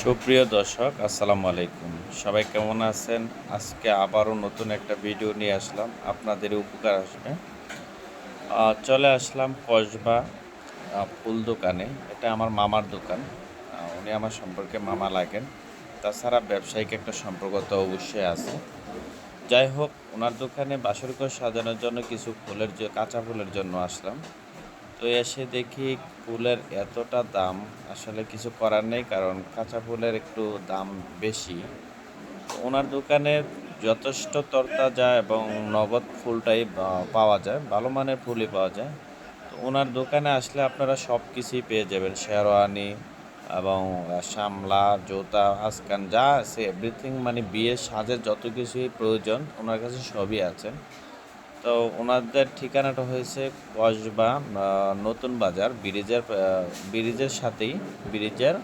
সুপ্রিয় দর্শক আসসালামু আলাইকুম। সবাই কেমন আছেন? আজকে আবারও নতুন একটা ভিডিও নিয়ে আসলাম, আপনাদের উপকার আসবে। চলে আসলাম কসবা ফুল দোকানে। এটা আমার মামার দোকান। উনি আমার সম্পর্কে মামা লাগেন। তাছাড়া ব্যবসায়িক একটা সম্পর্ক তো অবশ্যই আছে। যাই হোক, উনার দোকানে বাসরঘর সাজানোর জন্য কিছু ফুলের কাঁচা ফুলের জন্য আসলাম। তো এসে দেখি ফুলের এতটা দাম, আসলে কিছু করার নেই, কারণ কাঁচা ফুলের একটু দাম বেশি। তো ওনার দোকানে যথেষ্ট তরতাজা এবং নগদ ফুলটাই পাওয়া যায়, ভালো মানের ফুলই পাওয়া যায়। তো ওনার দোকানে আসলে আপনারা সব কিছুই পেয়ে যাবেন, শেরওয়ানি এবং শামলা, জুতা, আজকান যা আছে এভরিথিং, মানে বিয়ের সাজের যত কিছুই প্রয়োজন ওনার কাছে সবই আছে। তো ওনাদের ঠিকানাটা হয়েছে কসবা নতুন বাজার, ব্রিজের সাথেই, ব্রিজের